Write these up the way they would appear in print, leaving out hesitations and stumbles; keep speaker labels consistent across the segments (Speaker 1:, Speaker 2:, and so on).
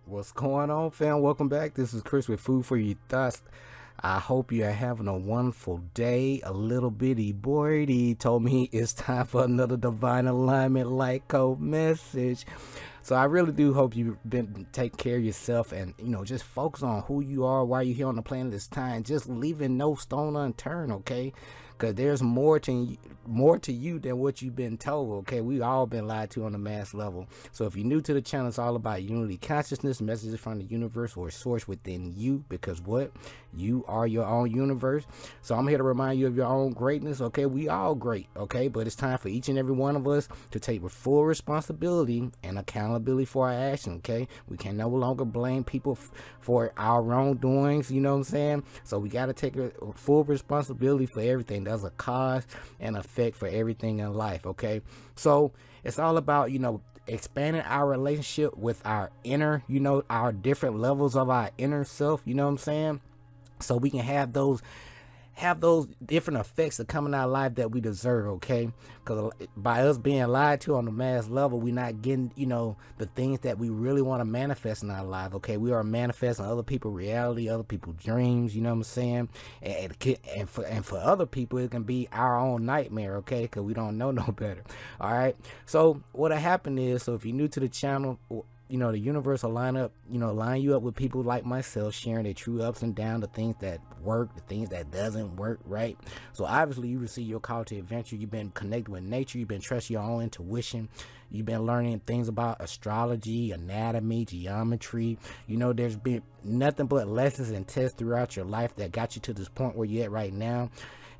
Speaker 1: What's going on, fam? Welcome back. This is Chris with Food for Your Thoughts. I hope you are having a wonderful day. A little bitty boy told me it's time for another divine alignment light code message. So I really do hope you've been take care of yourself and just focus on who you are while you're here on the planet this time. Just leaving no stone unturned, okay? Because there's more to you than what you've been told, okay? We all been lied to on the mass level. So if you're new to the channel, it's all about unity consciousness, messages from the universe or source within you, because what? You are your own universe. So I'm here to remind you of your own greatness, okay? We all great, okay? But it's time for each and every one of us to take full responsibility and accountability for our action, okay? We can no longer blame people for our wrongdoings, you know what I'm saying? So we got to take a full responsibility for everything. There's a cause and effect for everything in life, okay? So it's all about, expanding our relationship with our inner, our different levels of our inner self, you know what I'm saying? So we can have those different effects that come in our life that we deserve, okay? Because by us being lied to on the mass level, we're not getting, the things that we really want to manifest in our life, okay? We are manifesting other people's reality, other people's dreams, you know what I'm saying? And for other people, it can be our own nightmare, okay? Because we don't know no better, all right? So what'll happen is, so if you're new to the channel, the universe will line you up with people like myself, sharing their true ups and downs, the things that work, the things that doesn't work, right? So obviously you receive your call to adventure. You've been connected with nature. You've been trusting your own intuition. You've been learning things about astrology, anatomy, geometry. There's been nothing but lessons and tests throughout your life that got you to this point where you're at right now.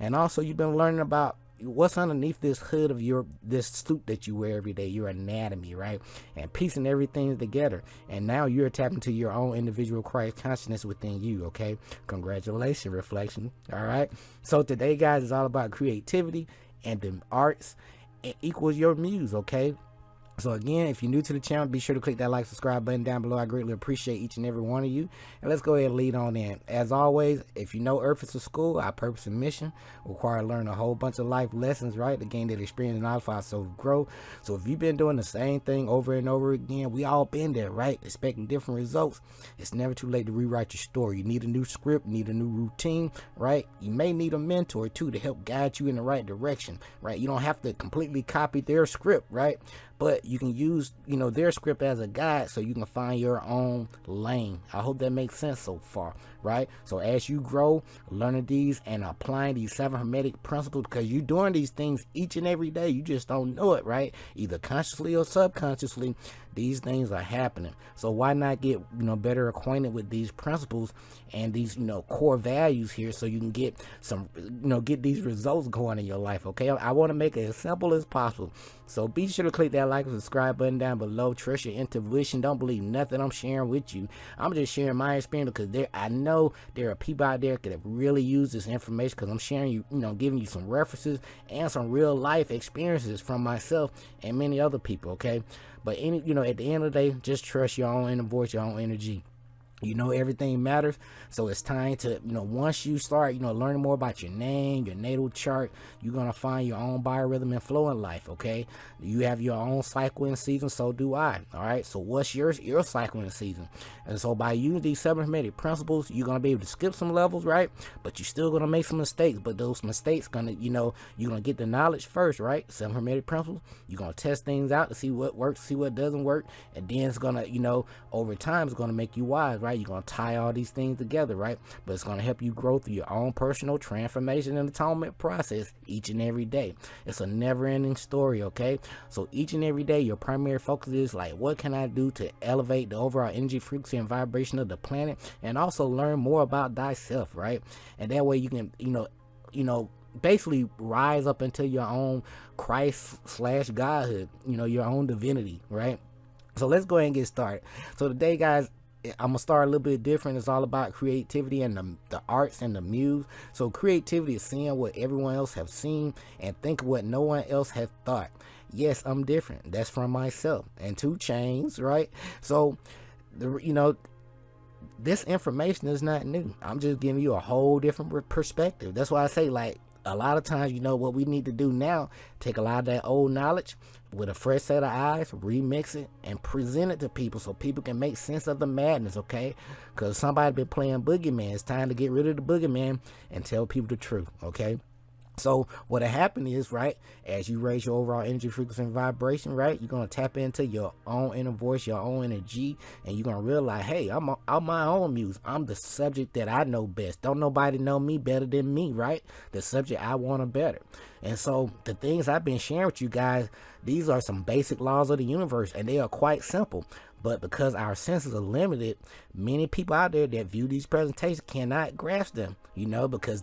Speaker 1: And also you've been learning about what's underneath this hood of this suit that you wear every day, your anatomy, right? And piecing everything together. And now you're tapping to your own individual Christ consciousness within you, okay? Congratulations, reflection. All right. So today, guys, is all about creativity and the arts. It equals your muse, okay? So again, if you're new to the channel, be sure to click that like, subscribe button down below. I greatly appreciate each and every one of you. And let's go ahead and lead on in. As always, if you know Earth is a school, our purpose and mission require to learn a whole bunch of life lessons, right? To gain that experience and knowledge for our soul grow. So if you've been doing the same thing over and over again, we all been there, right? Expecting different results. It's never too late to rewrite your story. You need a new script, you need a new routine, right? You may need a mentor too to help guide you in the right direction, right? You don't have to completely copy their script, right? But you can use, their script as a guide so you can find your own lane. I hope that makes sense so far, right? So as you grow, learning these and applying these 7 hermetic principles, because you're doing these things each and every day, you just don't know it, right? Either consciously or subconsciously, these things are happening. So why not get, better acquainted with these principles and these, core values here so you can get some, get these results going in your life, okay? I want to make it as simple as possible. So be sure to click that like and subscribe button down below. Trust your intuition. Don't believe nothing I'm sharing with you. I'm just sharing my experience because I know there are people out there that have really used this information, because I'm sharing you, giving you some references and some real life experiences from myself and many other people, okay? But at the end of the day, just trust your own inner voice, your own energy. Everything matters. So it's time to, once you start, learning more about your name, your natal chart, you're going to find your own biorhythm and flow in life, okay? You have your own cycle and season, so do I, all right? So what's your cycle and season? And so by using these 7 hermetic principles, you're going to be able to skip some levels, right? But you're still going to make some mistakes, but those mistakes going to, you're going to get the knowledge first, right? 7 hermetic principles. You're going to test things out to see what works, see what doesn't work, and then it's going to, over time, it's going to make you wise, right? You're going to tie all these things together, right? But it's going to help you grow through your own personal transformation and atonement process each and every day. It's a never-ending story, okay? So each and every day, your primary focus is like, what can I do to elevate the overall energy, frequency, and vibration of the planet, and also learn more about thyself, right? And that way you can, basically rise up into your own Christ/Godhood, your own divinity, right? So let's go ahead and get started. So today, guys, I'm gonna start a little bit different. It's all about creativity and the arts and the muse. So creativity is seeing what everyone else have seen and think what no one else has thought. Yes, I'm different. That's from myself and 2 Chainz, right? So this information is not new. I'm just giving you a whole different perspective. That's why I say, like, a lot of times, what we need to do now, take a lot of that old knowledge, with a fresh set of eyes, remix it and present it to people so people can make sense of the madness, okay? Because somebody been playing boogeyman. It's time to get rid of the boogeyman and tell people the truth, okay? So what'll happen is, right, as you raise your overall energy, frequency, and vibration, right, you're going to tap into your own inner voice, your own energy, and you're going to realize, hey, I'm my own muse. I'm the subject that I know best. Don't nobody know me better than me, right? The subject I want to better. And so the things I've been sharing with you guys, these are some basic laws of the universe, and they are quite simple. But because our senses are limited, many people out there that view these presentations cannot grasp them, you know, because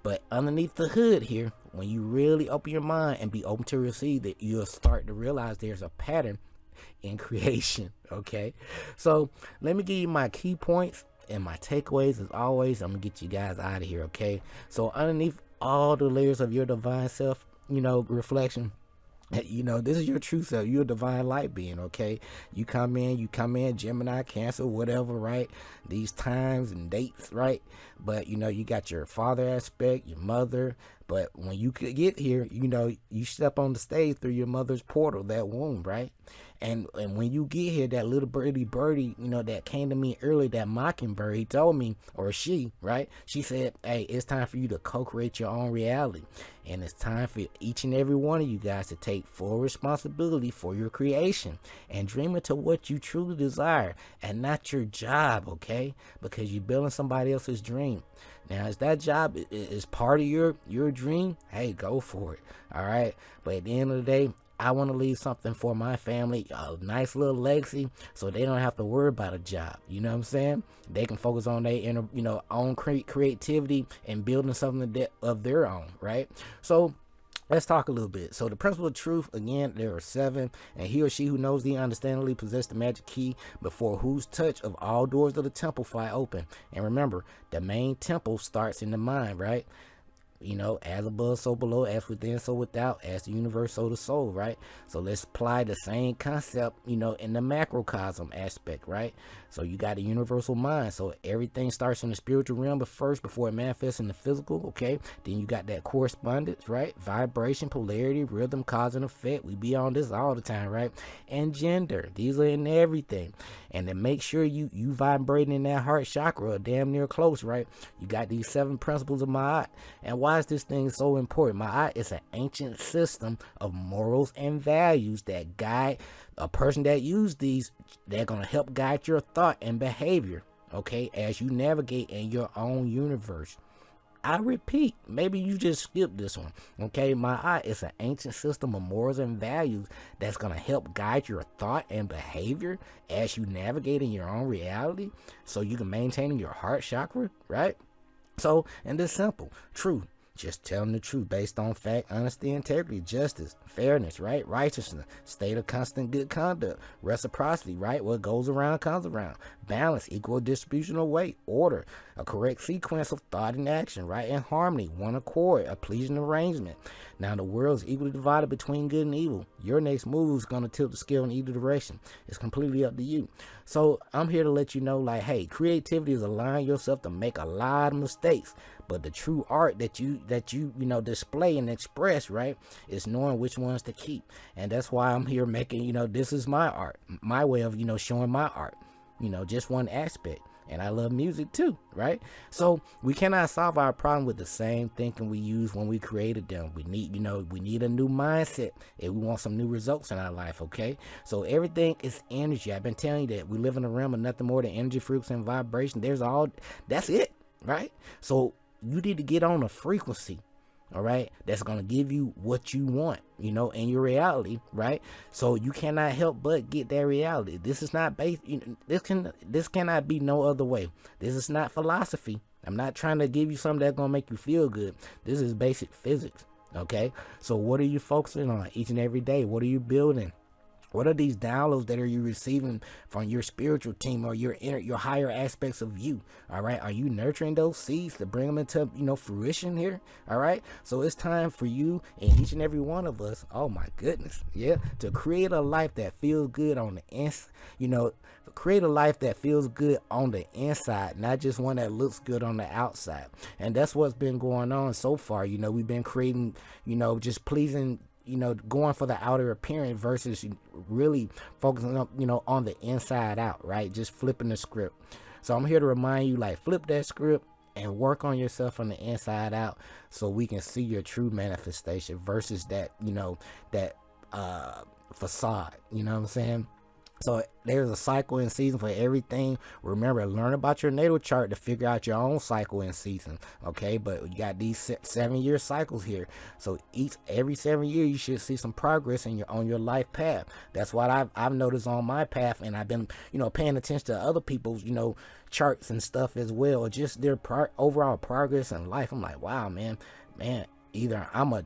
Speaker 1: but underneath the hood here, when you really open your mind and be open to receive that, you'll start to realize there's a pattern in creation, okay? So let me give you my key points and my takeaways. As always, I'm gonna get you guys out of here, okay? So underneath all the layers of your divine self, you know, reflection, you know, this is your true self. You're a divine light being, okay? You come in, Gemini, Cancer, whatever, right? These times and dates, right? But, you know, you got your father aspect, your mother. But when you could get here, you know, you step on the stage through your mother's portal, that womb, right? And when you get here, that little birdie, you know, that came to me earlier, that mockingbird, he told me, or she, right? She said, hey, it's time for you to co-create your own reality. And it's time for each and every one of you guys to take full responsibility for your creation and dream into what you truly desire and not your job, okay? Because you're building somebody else's dream. Now, if that job is part of your dream, hey, go for it, all right? But at the end of the day, I want to leave something for my family, a nice little legacy, so they don't have to worry about a job. You know what I'm saying? They can focus on their inner, you know, own creativity and building something of their own, right? So let's talk a little bit. So the principle of truth, again, there are 7, and he or she who knows thee understandably possess the magic key, before whose touch of all doors of the temple fly open. And remember, the main temple starts in the mind, right? You know, as above, so below, as within, so without, as the universe, so the soul, right? So let's apply the same concept, you know, in the macrocosm aspect, right? So you got a universal mind. So everything starts in the spiritual realm but first before it manifests in the physical, okay? Then you got that correspondence, right? Vibration, polarity, rhythm, cause and effect. We be on this all the time, right? And gender. These are in everything. And then make sure you vibrating in that heart chakra, damn near close, right? You got these 7 principles of Ma'at. And why is this thing so important? Ma'at is an ancient system of morals and values that guide a person that use these. They're going to help guide your thought and behavior, okay, as you navigate in your own universe. I repeat, maybe you just skipped this one, okay? Ma'at is an ancient system of morals and values that's going to help guide your thought and behavior as you navigate in your own reality, so you can maintain your heart chakra, right? So, and this simple, truth. Just telling the truth based on fact, honesty, integrity, justice, fairness, right? Righteousness, state of constant good conduct, reciprocity, right? What goes around comes around. Balance, equal distribution of weight, order, a correct sequence of thought and action, right? And harmony, one accord, a pleasing arrangement. Now the world is equally divided between good and evil. Your next move is going to tilt the scale in either direction. It's completely up to you. So I'm here to let you know, like, hey, creativity is allowing yourself to make a lot of mistakes. But the true art that you know, display and express, right, is knowing which ones to keep. And that's why I'm here making, you know, this is my art, my way of, you know, showing my art, you know, just one aspect. And I love music too, right? So we cannot solve our problem with the same thinking we used when we created them. We need, you know, we need a new mindset if we want some new results in our life, okay? So everything is energy. I've been telling you that we live in a realm of nothing more than energy, frequency, and vibration. That's it, right? So you need to get on a frequency, all right, that's going to give you what you want, you know, in your reality, right? So you cannot help but get that reality. This is not based, you know, this cannot be no other way. This is not philosophy. I'm not trying to give you something that's going to make you feel good. This is basic physics, okay? So what are you focusing on each and every day? What are you building? What are these downloads that are you receiving from your spiritual team or your higher aspects of you? All right. Are you nurturing those seeds to bring them into, you know, fruition here? All right. So it's time for you and each and every one of us. Oh my goodness. Yeah. To create a life that feels good on the inside, you know, create a life that feels good on the inside, not just one that looks good on the outside. And that's what's been going on so far. You know, we've been creating, you know, just pleasing going for the outer appearance versus really focusing on, on the inside out, right? Just flipping the script. So I'm here to remind you, like, flip that script and work on yourself from the inside out so we can see your true manifestation versus that, that facade, you know what I'm saying? So there's a cycle and season for everything. Remember, learn about your natal chart to figure out your own cycle and season. Okay, but you got these 7-year cycles here. So every 7 years, you should see some progress on your life path. That's what I've noticed on my path, and I've been paying attention to other people's charts and stuff as well. Just their overall progress in life. I'm like, wow, man, either I'm a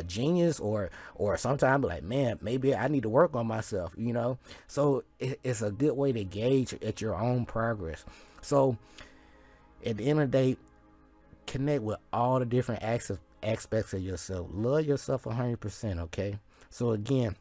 Speaker 1: genius or sometimes like, man, maybe I need to work on myself, so it's a good way to gauge at your own progress. So at the end of the day, connect with all the different aspects of yourself. Love yourself 100%. Okay, so again,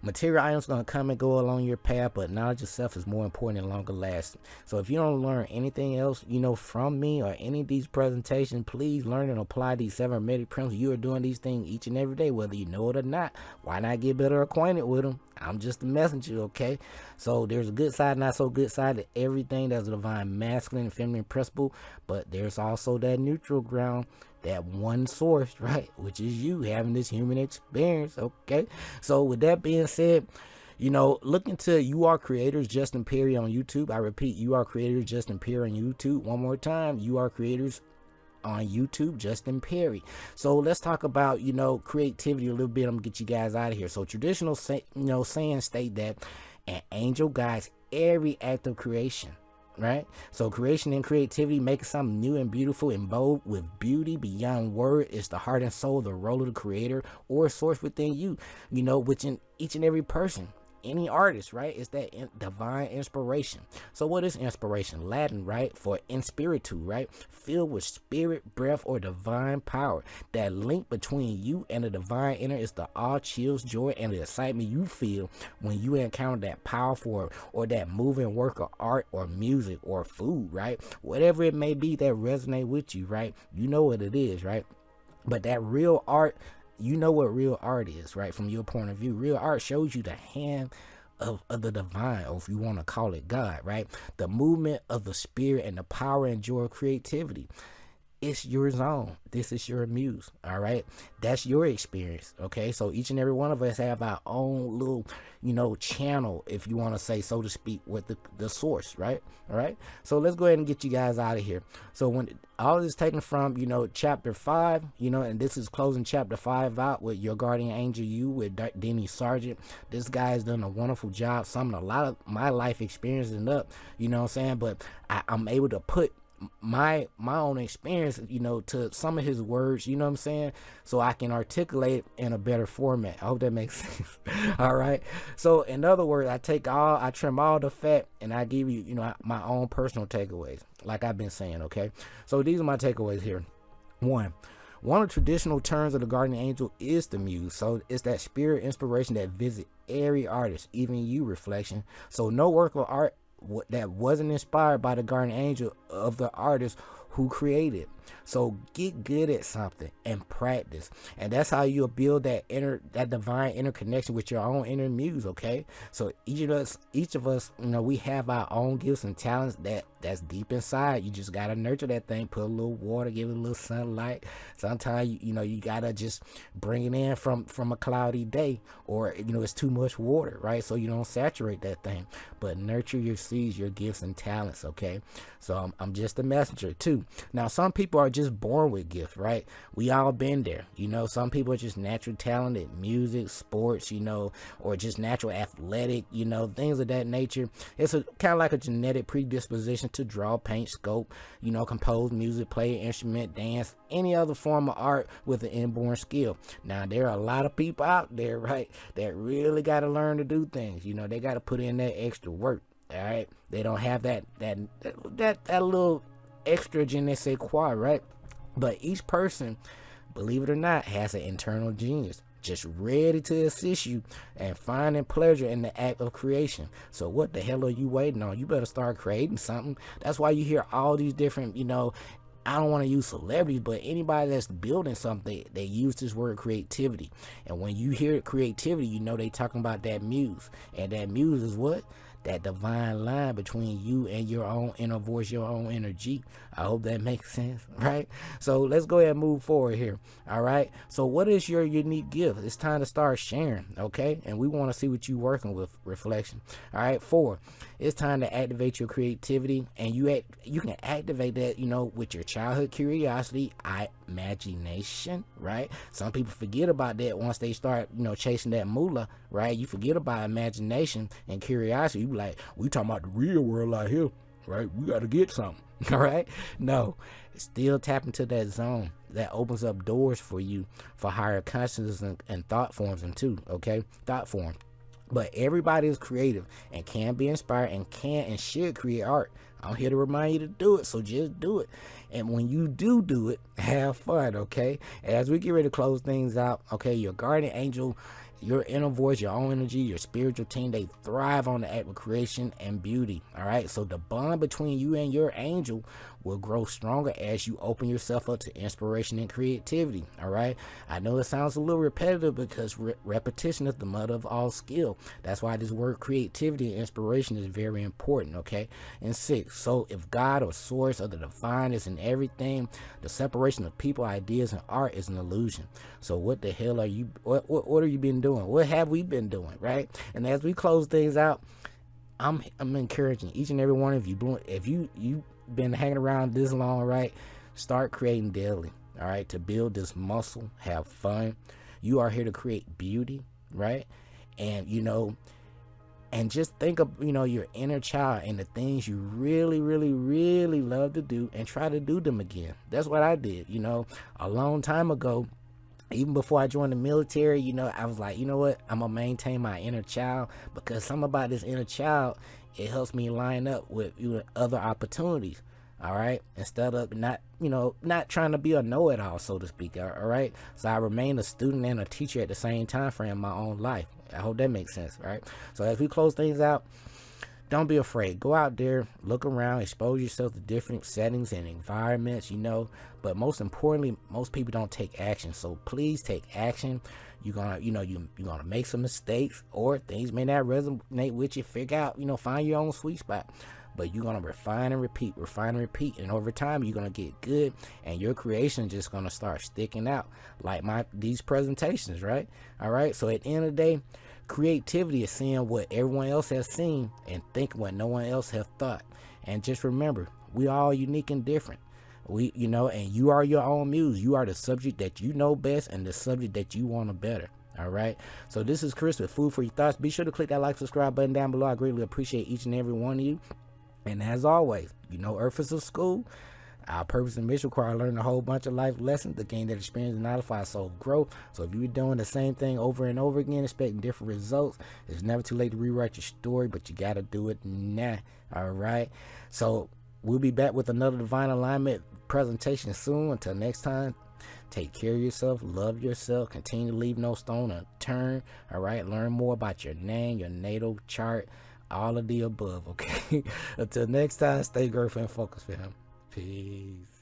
Speaker 1: material items going to come and go along your path, but knowledge yourself is more important and longer lasting. So if you don't learn anything else, from me or any of these presentations, please learn and apply these 7 hermetic principles. You are doing these things each and every day, whether you know it or not. Why not get better acquainted with them? I'm just a messenger, okay? So there's a good side, not so good side to everything. There's a divine masculine and feminine principle, but there's also that neutral ground, that one source, right, which is you having this human experience. Okay, so with that being said, look into You Are Creators Justin Perry on YouTube. I repeat, You Are Creators Justin Perry on YouTube. One more time, You Are Creators on YouTube, Justin Perry. So let's talk about creativity a little bit. I'm gonna get you guys out of here. So traditional sayings state that an angel guides every act of creation. Right? So creation and creativity, making something new and beautiful and bold with beauty beyond word, is the heart and soul, the role of the creator or source within you, which in each and every person, any artist, right? It's that divine inspiration. So what is inspiration? Latin, right? For in spiritu, right? Filled with spirit, breath, or divine power. That link between you and the divine inner is the awe, chills, joy, and the excitement you feel when you encounter that powerful or that moving work of art or music or food, right? Whatever it may be that resonate with you, right? You know what it is, right? But that real art, you know what real art is, right? From your point of view, real art shows you the hand of the divine, or if you want to call it God, right? The movement of the spirit and the power and joy of creativity. It's your zone. This is your muse. All right. That's your experience. Okay. So each and every one of us have our own little, channel, if you want to say, so to speak, with the source. Right. All right. So let's go ahead and get you guys out of here. So when all this is taken from, chapter 5, and this is closing chapter 5 out with Your Guardian Angel, You, with Denny Sargent. This guy has done a wonderful job, summing a lot of my life experiences up, but I'm able to put my own experience, to some of his words, so I can articulate it in a better format. I hope that makes sense. All right. So in other words, I trim all the fat and I give you, my own personal takeaways, like I've been saying. Okay. So these are my takeaways here. One of the traditional terms of the guardian angel is the muse. So it's that spirit inspiration that visit every artist, even you, reflection. So no work of art that wasn't inspired by the guardian angel of the artist who created. So get good at something and practice, and that's how you'll build that divine interconnection with your own inner muse. Okay, so each of us, we have our own gifts and talents that's deep inside. You just gotta nurture that thing, put a little water, give it a little sunlight. Sometimes you gotta just bring it in from a cloudy day, or it's too much water, right? So you don't saturate that thing, but nurture your seeds, your gifts and talents. Okay, so I'm just a messenger too. Now some people are just born with gifts, right? We all been there. Some people are just natural talented, music, sports, or just natural athletic, things of that nature. It's kind of like a genetic predisposition to draw, paint, sculpt, compose music, play an instrument, dance, any other form of art with an inborn skill. Now there are a lot of people out there, right, that really got to learn to do things. They got to put in that extra work. All right, they don't have that little extra je ne sais quoi, right? But each person, believe it or not, has an internal genius just ready to assist you and finding pleasure in the act of creation. So what the hell are you waiting on? You better start creating something. That's why you hear all these different I don't want to use celebrities, but anybody that's building something, they use this word creativity. And when you hear creativity, you know they talking about that muse. And that muse is what? That divine line between you and your own inner voice, your own energy. I hope that makes sense, right? So let's go ahead and move forward here. All right. So what is your unique gift? It's time to start sharing, okay? And we want to see what you working with, reflection. All right. 4, it's time to activate your creativity, and you can activate that, you know, with your childhood curiosity, imagination, right? Some people forget about that once they start, you know, chasing that moolah, right? You forget about imagination and curiosity. You be like, we talking about the real world out here, right? We got to get something, all right? No, still tap into that zone that opens up doors for you for higher consciousness and thought forms and too, okay? Thought form. But everybody is creative and can be inspired and can and should create art. I'm here to remind you to do it, so just do it. And when you do it, have fun, okay? As we get ready to close things out, okay, your guardian angel, your inner voice, your own energy, your spiritual team, they thrive on the act of creation and beauty, all right? So the bond between you and your angel will grow stronger as you open yourself up to inspiration and creativity, all right? I know it sounds a little repetitive because repetition is the mother of all skill. That's why this word creativity and inspiration is very important, okay? And 6, so if God or source or the divine is in everything, the separation of people, ideas, and art is an illusion. So what the hell are you, what are you been doing? What have we been doing, right? And as we close things out, I'm encouraging each and every one of you, if you've been hanging around this long, right, start creating daily, all right, to build this muscle, have fun. You are here to create beauty, right? And, you know, and just think of, you know, your inner child and the things you really, really, really love to do and try to do them again. That's what I did, you know, a long time ago. Even before I joined the military, you know, I was like, you know what, I'm gonna maintain my inner child, because something about this inner child, it helps me line up with, you know, other opportunities, all right, instead of not trying to be a know-it-all, so to speak, all right? So I remain a student and a teacher at the same time frame in my own life. I hope that makes sense, right? So as we close things out, don't be afraid. Go out there, look around, expose yourself to different settings and environments, you know. But most importantly, most people don't take action. So please take action. You're gonna, you know, you're gonna make some mistakes, or things may not resonate with you. Figure out, you know, find your own sweet spot. But you're gonna refine and repeat, and over time you're gonna get good, and your creation is just gonna start sticking out like these presentations, right? All right. So at the end of the day, creativity is seeing what everyone else has seen and thinking what no one else has thought. And just remember, we all unique and different. You know, and you are your own muse. You are the subject that you know best and the subject that you want to better. All right. So this is Chris with Food for Your Thoughts. Be sure to click that like, subscribe button down below. I greatly appreciate each and every one of you. And as always, you know, Earth is a school. Our purpose and mission require learning a whole bunch of life lessons to gain that experience and notify soul growth. So if you're doing the same thing over and over again, expecting different results, it's never too late to rewrite your story, but you got to do it now. All right. So we'll be back with another Divine Alignment presentation soon. Until next time, take care of yourself, love yourself, continue to leave no stone unturned. All right. Learn more about your name, your natal chart, all of the above. Okay. Until next time, stay grateful and focused, fam. Peace.